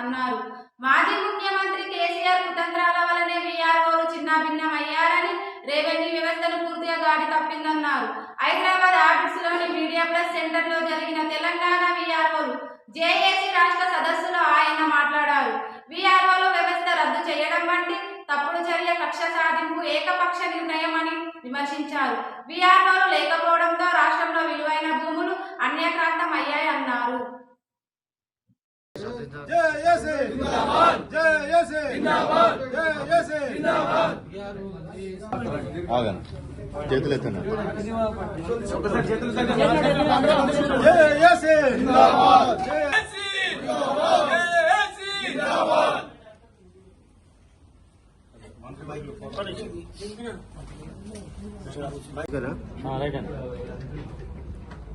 అన్నారు. మాజీ ముఖ్యమంత్రి కేసీఆర్ కుతంత్రాల వల్లనే వీఆర్ఓలు చిన్నాభిన్నమయ్యారని, రెవెన్యూ వ్యవస్థను పూర్తిగా గాడి తప్పిందన్నారు. హైదరాబాద్ ఆఫీస్ లోని మీడియా ప్లస్ సెంటర్ లో జరిగిన తెలంగాణ వీఆర్ఓలు జేఏసీ రాష్ట్ర సదస్సులో ఆయన మాట్లాడారు. వీఆర్ఓల వ్యవస్థ రద్దు చేయడం వంటి తప్పుడు చర్య కక్ష సాధింపు, ఏకపక్ష నిర్ణయం అని విమర్శించారు. వీఆర్ఓలు లేకపోవడంతో రాష్ట్రంలో విలువైన భూములు అన్యాక్రాంతం అయ్యాయన్నారు.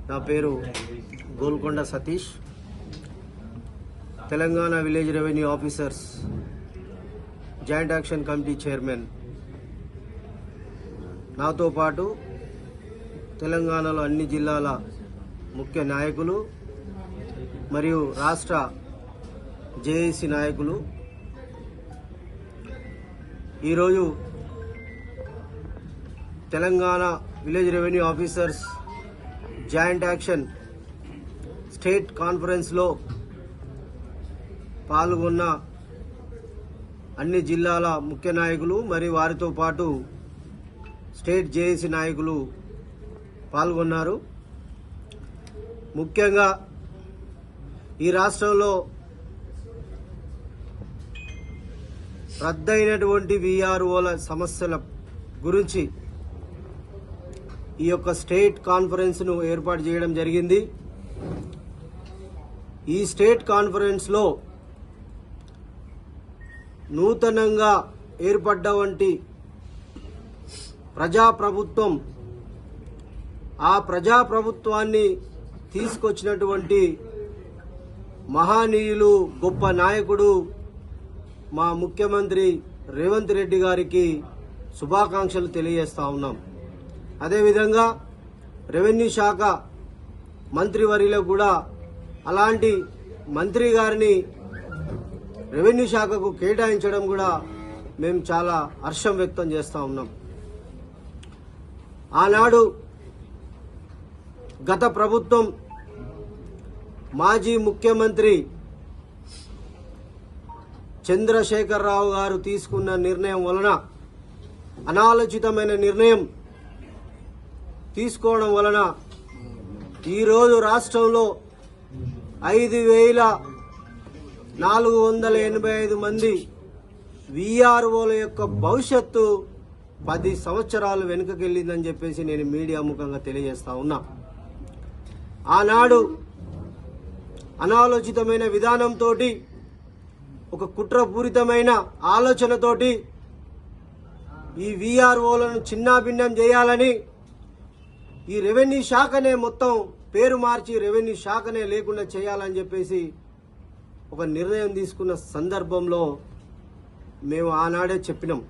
నా పేరు Golconda Satish, Telangana village revenue officers joint action committee chairman. నాతో పాటు తెలంగాణలో అన్ని జిల్లాల ముఖ్య నాయకులు మరియు రాష్ట్ర జేఏసీ నాయకులు ఈరోజు Telangana village revenue officers joint action state కాన్ఫరెన్స్లో పాల్గొన్న అన్ని జిల్లాల ముఖ్య నాయకులు మరియు వారితో పాటు స్టేట్ జేఏసీ నాయకులు పాల్గొన్నారు. ముఖ్యంగా ఈ రాష్ట్రంలో రద్దయినటువంటి వీఆర్ఓల సమస్యల గురించి ఈ యొక్క స్టేట్ కాన్ఫరెన్స్ను ఏర్పాటు చేయడం జరిగింది. ఈ స్టేట్ కాన్ఫరెన్స్లో నూతనంగా ఏర్పడ్డవంటి ప్రజాప్రభుత్వం, ఆ ప్రజాప్రభుత్వాన్ని తీసుకొచ్చినటువంటి మహానీయులు, గొప్ప నాయకుడు మా ముఖ్యమంత్రి రేవంత్ రెడ్డి గారికి శుభాకాంక్షలు తెలియజేస్తా ఉన్నాం. అదేవిధంగా రెవెన్యూ శాఖ మంత్రివర్యులకు కూడా అలాంటి మంత్రి గారిని రెవెన్యూ శాఖకు కేటాయించడం కూడా మేము చాలా హర్షం వ్యక్తం చేస్తా ఉన్నాం. ఆనాడు గత ప్రభుత్వం మాజీ ముఖ్యమంత్రి చంద్రశేఖరరావు గారు తీసుకున్న నిర్ణయం వలన, అనాలోచితమైన నిర్ణయం తీసుకోవడం వలన ఈరోజు రాష్ట్రంలో 5,485 మంది వీఆర్ఓల యొక్క భవిష్యత్తు 10 సంవత్సరాలు వెనుకకెళ్లిందని చెప్పేసి నేను మీడియా ముఖంగా తెలియజేస్తా ఉన్నా. ఆనాడు అనాలోచితమైన విధానంతో, ఒక కుట్రపూరితమైన ఆలోచనతోటి ఈ వీఆర్ఓలను చిన్నాభిన్నం చేయాలని, ఈ రెవెన్యూ శాఖనే మొత్తం పేరు మార్చి రెవెన్యూ శాఖనే లేకుండా చేయాలని చెప్పేసి ఒక నిర్ణయం తీసుకున్న సందర్భంలో మేము ఆనాడే చెప్పినాం,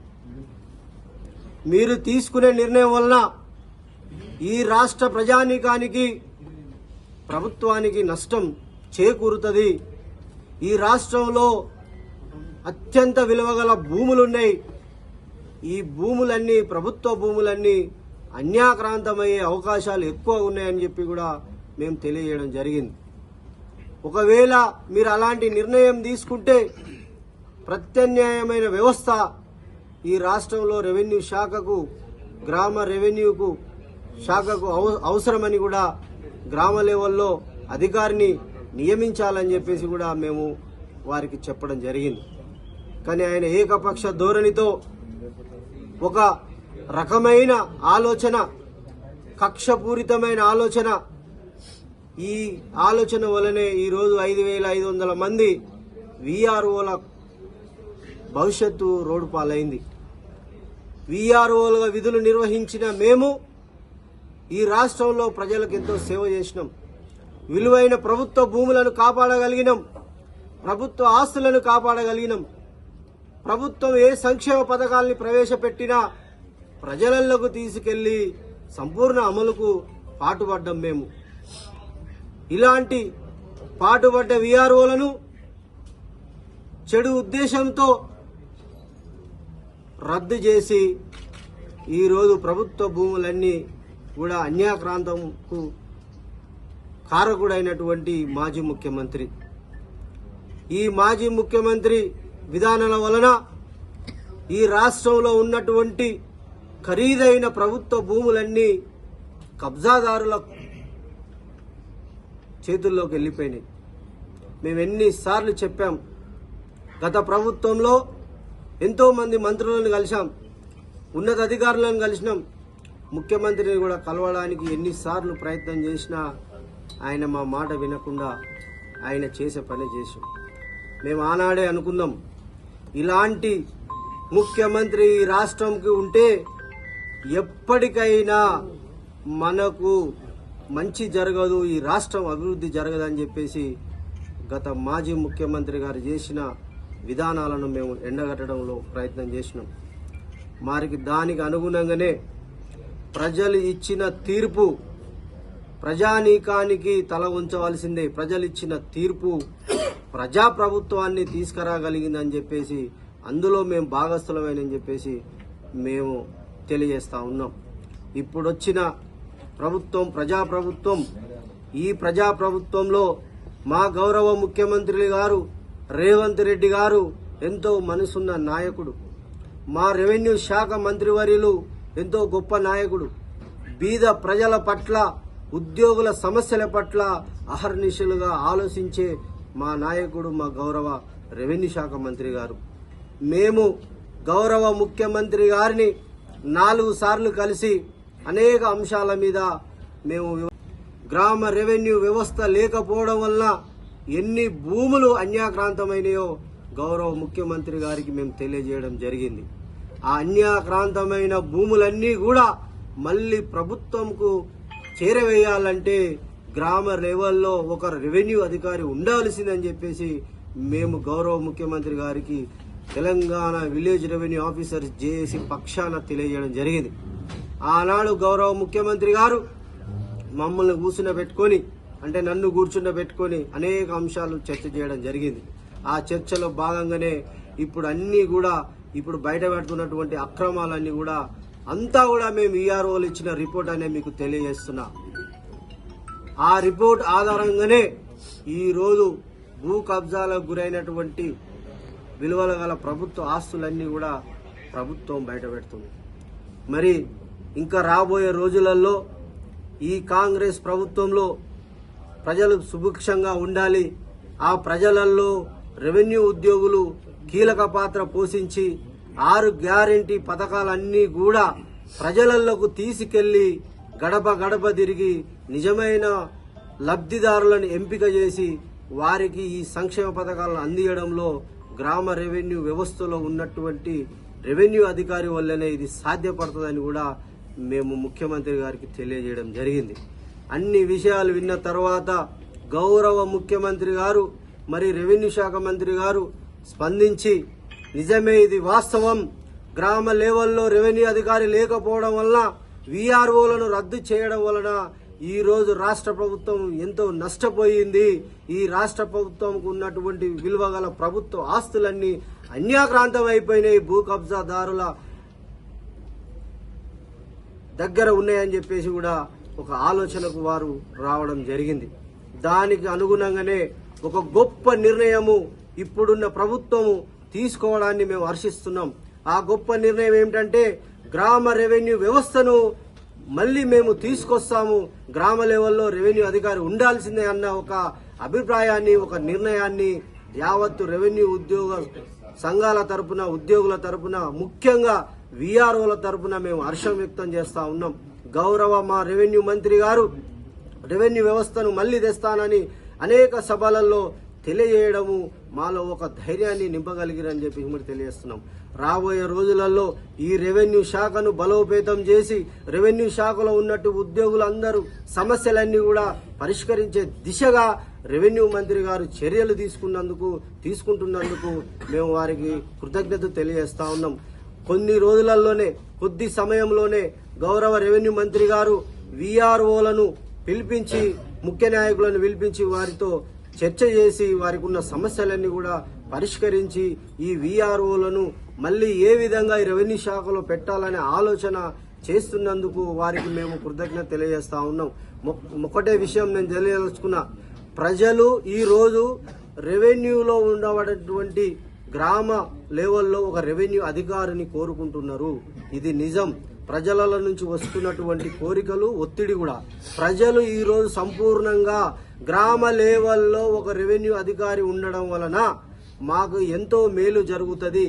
మీరు తీసుకునే నిర్ణయం వలన ఈ రాష్ట్ర ప్రజానీకానికి, ప్రభుత్వానికి నష్టం చేకూరుతుంది. ఈ రాష్ట్రంలో అత్యంత విలువగల భూములున్నాయి. ఈ భూములన్నీ, ప్రభుత్వ భూములన్నీ అన్యాక్రాంతమయ్యే అవకాశాలు ఎక్కువ ఉన్నాయని చెప్పి కూడా మేము తెలియజేయడం జరిగింది. ఒకవేళ మీరు అలాంటి నిర్ణయం తీసుకుంటే ప్రత్యామ్నాయమైన వ్యవస్థ ఈ రాష్ట్రంలో రెవెన్యూ శాఖకు, గ్రామ రెవెన్యూకు శాఖకు అవసరమని కూడా గ్రామ లెవెల్లో అధికారిని నియమించాలని చెప్పేసి కూడా మేము వారికి చెప్పడం జరిగింది. కానీ ఆయన ఏకపక్ష ధోరణితో ఒక రకమైన ఆలోచన, కక్షపూరితమైన ఆలోచన, ఈ ఆలోచన వల్లనే ఈరోజు 5,500 మంది వీఆర్ఓల భవిష్యత్తు రోడ్డు పాలైంది. వీఆర్ఓలుగా విధులు నిర్వహించిన మేము ఈ రాష్ట్రంలో ప్రజలకు ఎంతో సేవ చేసినాం. విలువైన ప్రభుత్వ భూములను కాపాడగలిగినాం, ప్రభుత్వ ఆస్తులను కాపాడగలిగినాం. ప్రభుత్వం ఏ సంక్షేమ పథకాల్ని ప్రవేశపెట్టినా ప్రజలకు తీసుకెళ్లి సంపూర్ణ అమలుకు పాటుపడ్డాం. మేము ఇలాంటి పాటుపడ్డ వీఆర్ఓలను చెడు ఉద్దేశంతో రద్దు చేసి ఈరోజు ప్రభుత్వ భూములన్నీ కూడా అన్యాక్రాంతంకు కారకుడైనటువంటి మాజీ ముఖ్యమంత్రి. ఈ మాజీ ముఖ్యమంత్రి విధానాల వలన ఈ రాష్ట్రంలో ఉన్నటువంటి ఖరీదైన ప్రభుత్వ భూములన్నీ కబ్జాదారుల చేతుల్లోకి వెళ్ళిపోయినాయి. మేము ఎన్నిసార్లు చెప్పాం. గత ప్రభుత్వంలో ఎంతో మంది మంత్రులను కలిశాం, ఉన్నత అధికారులను కలిసినాం, ముఖ్యమంత్రిని కూడా కలవడానికి ఎన్నిసార్లు ప్రయత్నం చేసినా ఆయన మా మాట వినకుండా ఆయన చేసే పని చేసాం. మేము ఆనాడే అనుకున్నాం, ఇలాంటి ముఖ్యమంత్రి ఈ రాష్ట్రంకి ఉంటే ఎప్పటికైనా మనకు మంచి జరగదు, ఈ రాష్ట్రం అభివృద్ధి జరగదని చెప్పేసి గత మాజీ ముఖ్యమంత్రి గారు చేసిన విధానాలను మేము ఎండగట్టడంలో ప్రయత్నం చేసినాం. వారికి దానికి అనుగుణంగానే ప్రజలు ఇచ్చిన తీర్పు ప్రజానీకానికి తల ఉంచవలసిందే. ప్రజలు ఇచ్చిన తీర్పు ప్రజాప్రభుత్వాన్ని తీసుకురాగలిగిందని చెప్పేసి అందులో మేము భాగస్థులమని చెప్పేసి మేము తెలియజేస్తా ఉన్నాం. ఇప్పుడు వచ్చిన ప్రభుత్వం ప్రజాప్రభుత్వం. ఈ ప్రజాప్రభుత్వంలో మా గౌరవ ముఖ్యమంత్రి గారు రేవంత్ రెడ్డి గారు ఎంతో మనసున్న నాయకుడు. మా రెవెన్యూ శాఖ మంత్రివర్యులు ఎంతో గొప్ప నాయకుడు. బీద ప్రజల పట్ల, ఉద్యోగుల సమస్యల పట్ల అహర్నిశలుగా ఆలోచించే మా నాయకుడు మా గౌరవ రెవెన్యూ శాఖ మంత్రి గారు. మేము గౌరవ ముఖ్యమంత్రి గారిని 4 సార్లు కలిసి అనేక అంశాల మీద మేము గ్రామ రెవెన్యూ వ్యవస్థ లేకపోవడం వల్ల ఎన్ని భూములు అన్యాక్రాంతమైనాయో గౌరవ ముఖ్యమంత్రి గారికి మేము తెలియజేయడం జరిగింది. ఆ అన్యాక్రాంతమైన భూములన్నీ కూడా మళ్ళీ ప్రభుత్వంకు చేరవేయాలంటే గ్రామ లెవెల్లో ఒక రెవెన్యూ అధికారి ఉండాల్సిందని చెప్పేసి మేము గౌరవ ముఖ్యమంత్రి గారికి Telangana village revenue officers JAC పక్షాన తెలియజేయడం జరిగింది. ఆనాడు గౌరవ ముఖ్యమంత్రి గారు మమ్మల్ని కూర్చుండబెట్టుకొని, అంటే నన్ను కూర్చుండబెట్టుకొని అనేక అంశాలు చర్చ చేయడం జరిగింది. ఆ చర్చలో భాగంగానే ఇప్పుడు అన్నీ కూడా ఇప్పుడు బయట పెడుతున్నటువంటి అక్రమాలన్నీ కూడా అంతా కూడా మేము ఈఆర్ఓలు ఇచ్చిన రిపోర్ట్ అనే మీకు తెలియజేస్తున్నా. ఆ రిపోర్ట్ ఆధారంగానే ఈరోజు భూ కబ్జాలకు గురైనటువంటి విలువల గల ప్రభుత్వ ఆస్తులన్నీ కూడా ప్రభుత్వం బయట పెడుతుంది. మరి ఇంకా రాబోయే రోజులలో ఈ కాంగ్రెస్ ప్రభుత్వంలో ప్రజలు సుభిక్షంగా ఉండాలి, ఆ ప్రజలలో రెవెన్యూ ఉద్యోగులు కీలక పాత్ర పోషించి 6 గ్యారెంటీ పథకాలన్నీ కూడా ప్రజలలోకి తీసుకెళ్లి గడప గడప తిరిగి నిజమైన లబ్ధిదారులను ఎంపిక చేసి వారికి ఈ సంక్షేమ పథకాలను అందించడంలో గ్రామ రెవెన్యూ వ్యవస్థలో ఉన్నటువంటి రెవెన్యూ అధికారి వల్లనే ఇది సాధ్యపడుతుందని కూడా మేము ముఖ్యమంత్రి గారికి తెలియజేయడం జరిగింది. అన్ని విషయాలు విన్న తర్వాత గౌరవ ముఖ్యమంత్రి గారు మరి రెవెన్యూ శాఖ మంత్రి గారు స్పందించి నిజమే ఇది వాస్తవం, గ్రామ లెవెల్లో రెవెన్యూ అధికారి లేకపోవడం వల్ల వీఆర్ఓలను రద్దు చేయడం వలన ఈ రోజు రాష్ట్ర ప్రభుత్వం ఎంతో నష్టపోయింది, ఈ రాష్ట్ర ప్రభుత్వంకు ఉన్నటువంటి విలువ గల ప్రభుత్వ ఆస్తులన్నీ అన్యాక్రాంతం అయిపోయినాయి, భూ కబ్జాదారుల దగ్గర ఉన్నాయని చెప్పేసి కూడా ఒక ఆలోచనకు వారు రావడం జరిగింది. దానికి అనుగుణంగానే ఒక గొప్ప నిర్ణయము ఇప్పుడున్న ప్రభుత్వము తీసుకోవడాన్ని మేము హర్షిస్తున్నాం. ఆ గొప్ప నిర్ణయం ఏమిటంటే గ్రామ రెవెన్యూ వ్యవస్థను మళ్ళీ మేము తీసుకొస్తాము, గ్రామ లెవెల్లో రెవెన్యూ అధికారి ఉండాల్సిందే అన్న ఒక అభిప్రాయాన్ని, ఒక నిర్ణయాన్ని యావత్తు రెవెన్యూ ఉద్యోగ సంఘాల తరపున, ఉద్యోగుల తరపున, ముఖ్యంగా వీఆర్ఓల తరపున మేము హర్షం వ్యక్తం చేస్తా ఉన్నాం. గౌరవ మా రెవెన్యూ మంత్రి గారు రెవెన్యూ వ్యవస్థను మళ్లీ తెస్తానని అనేక సభలలో తెలియజేయడము మాలో ఒక ధైర్యాన్ని నింపగలిగిరని చెప్పి మరి తెలియజేస్తున్నాం. రాబోయే రోజులలో ఈ రెవెన్యూ శాఖను బలోపేతం చేసి రెవెన్యూ శాఖలో ఉన్నట్టు ఉద్యోగులందరూ సమస్యలన్నీ కూడా పరిష్కరించే దిశగా రెవెన్యూ మంత్రి గారు చర్యలు తీసుకుంటున్నందుకు మేము వారికి కృతజ్ఞత తెలియజేస్తా ఉన్నాం. కొద్ది సమయంలోనే గౌరవ రెవెన్యూ మంత్రి గారు వీఆర్ఓలను పిలిపించి, ముఖ్య నాయకులను పిలిపించి వారితో చర్చ చేసి వారికి ఉన్న సమస్యలన్నీ కూడా పరిష్కరించి ఈ వీఆర్ఓలను మళ్ళీ ఏ విధంగా ఈ రెవెన్యూ శాఖలో పెట్టాలనే ఆలోచన చేస్తున్నందుకు వారికి మేము కృతజ్ఞత తెలియజేస్తా ఉన్నాం. ఒకటే విషయం నేను తెలియదలుచుకున్నా, ప్రజలు ఈ రోజు రెవెన్యూలో ఉండబడేటువంటి గ్రామ లెవెల్లో ఒక రెవెన్యూ అధికారిని కోరుకుంటున్నారు. ఇది నిజం. ప్రజల నుంచి వస్తున్నటువంటి కోరికలు, ఒత్తిడి కూడా ప్రజలు ఈ రోజు సంపూర్ణంగా గ్రామ లెవెల్లో ఒక రెవెన్యూ అధికారి ఉండడం వలన మాకు ఎంతో మేలు జరుగుతుంది.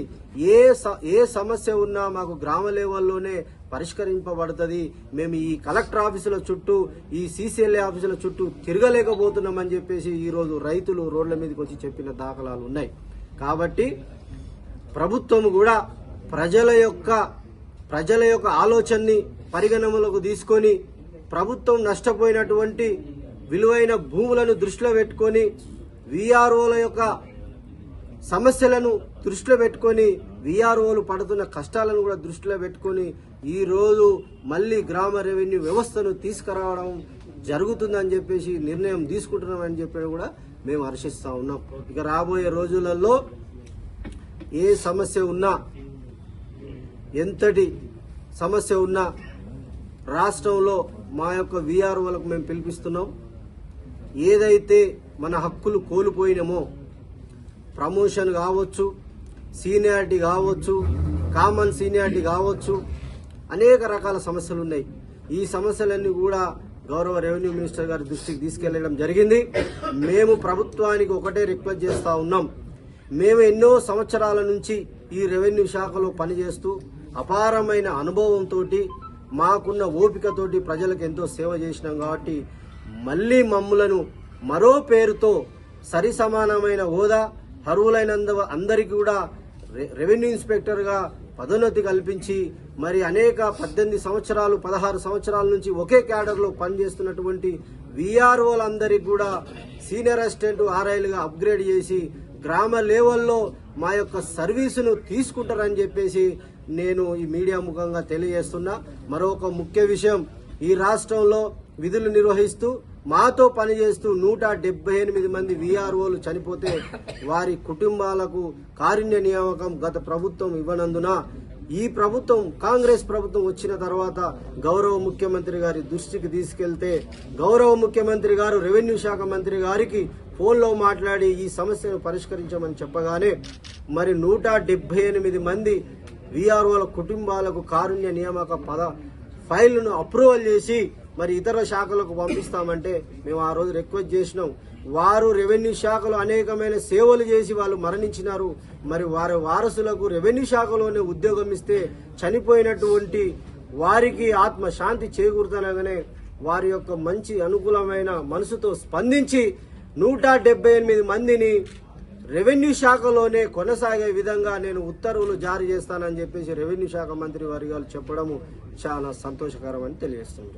ఏ సమస్య ఉన్నా మాకు గ్రామ లెవెల్లోనే పరిష్కరింపబడుతుంది. మేము ఈ కలెక్టర్ ఆఫీసుల చుట్టూ, ఈ సీసీఎల్ఏ ఆఫీసుల చుట్టూ తిరగలేకపోతున్నామని చెప్పేసి ఈ రోజు రైతులు రోడ్ల మీదకి వచ్చి చెప్పిన దాఖలాలు ఉన్నాయి. కాబట్టి ప్రభుత్వం కూడా ప్రజల యొక్క ఆలోచనని పరిగణనలోకి తీసుకొని ప్రభుత్వం నష్టపోయినటువంటి విలువైన భూములను దృష్టిలో పెట్టుకొని వీఆర్ఓల యొక్క సమస్యలను దృష్టిలో పెట్టుకొని వీఆర్ఓలు పడుతున్న కష్టాలను కూడా దృష్టిలో పెట్టుకొని ఈ రోజు మళ్ళీ గ్రామ రెవెన్యూ వ్యవస్థను తీసుకురావడం జరుగుతుందని చెప్పేసి నిర్ణయం తీసుకుంటున్నామని చెప్పి కూడా మేము హర్షిస్తా ఉన్నాం. ఇక రాబోయే రోజులలో ఏ సమస్య ఉన్నా, ఎంతటి సమస్య ఉన్నా రాష్ట్రంలో మా యొక్క వీఆర్ఓలకు మేము పిలిపిస్తున్నాం. ఏదైతే మన హక్కులు కోల్పోయినామో, ప్రమోషన్ కావచ్చు, సీనియారిటీ కావచ్చు, కామన్ సీనియారిటీ కావచ్చు, అనేక రకాల సమస్యలు ఉన్నాయి. ఈ సమస్యలన్నీ కూడా గౌరవ రెవెన్యూ మినిస్టర్ గారి దృష్టికి తీసుకెళ్లడం జరిగింది. మేము ప్రభుత్వానికి ఒకటే రిక్వెస్ట్ చేస్తా ఉన్నాం. మేము ఎన్నో సంవత్సరాల నుంచి ఈ రెవెన్యూ శాఖలో పనిచేస్తూ అపారమైన అనుభవంతో, మాకున్న ఓపికతోటి ప్రజలకు ఎంతో సేవ చేసినాం. కాబట్టి మళ్లీ మమ్ములను మరో పేరుతో సరి సమానమైన హోదా, అర్హులైన అందరికీ కూడా రెవెన్యూ ఇన్స్పెక్టర్ గా పదోన్నతి కల్పించి, మరి అనేక 18 సంవత్సరాలు 16 సంవత్సరాల నుంచి ఒకే క్యాడర్ లో పనిచేస్తున్నటువంటి వీఆర్ఓలందరికీ కూడా సీనియర్ అసిస్టెంట్ ఆర్ఐలుగా అప్గ్రేడ్ చేసి గ్రామ లెవెల్లో మా యొక్క సర్వీసును తీసుకుంటారని చెప్పేసి నేను ఈ మీడియా ముఖంగా తెలియజేస్తున్నా. మరొక ముఖ్య విషయం, ఈ రాష్ట్రంలో విధులు నిర్వహిస్తూ మాతో పనిచేస్తూ 178 మంది వీఆర్ఓలు చనిపోతే వారి కుటుంబాలకు కారుణ్య నియామకం గత ప్రభుత్వం ఇవ్వనందున ఈ ప్రభుత్వం, కాంగ్రెస్ ప్రభుత్వం వచ్చిన తర్వాత గౌరవ ముఖ్యమంత్రి గారి దృష్టికి తీసుకెళ్తే గౌరవ ముఖ్యమంత్రి గారు రెవెన్యూ శాఖ మంత్రి గారికి ఫోన్లో మాట్లాడి ఈ సమస్యను పరిష్కరించమని చెప్పగానే మరి 178 మంది వీఆర్ఓల కుటుంబాలకు కారుణ్య నియామక ఫైళ్లను అప్రూవల్ చేసి మరి ఇతర శాఖలకు పంపిస్తామంటే మేము ఆ రోజు రిక్వెస్ట్ చేసినాం. వారు రెవెన్యూ శాఖలో అనేకమైన సేవలు చేసి వాళ్ళు మరణించినారు. మరి వారి వారసులకు రెవెన్యూ శాఖలోనే ఉద్యోగం ఇస్తే చనిపోయినటువంటి వారికి ఆత్మశాంతి చేకూరుతనగానే వారి యొక్క మంచి అనుకూలమైన మనసుతో స్పందించి 178 మందిని రెవెన్యూ శాఖలోనే కొనసాగే విధంగా నేను ఉత్తర్వులు జారీ చేస్తానని చెప్పేసి రెవెన్యూ శాఖ మంత్రి వర్గాలు చెప్పడము చాలా సంతోషకరమని తెలియజేస్తుంది.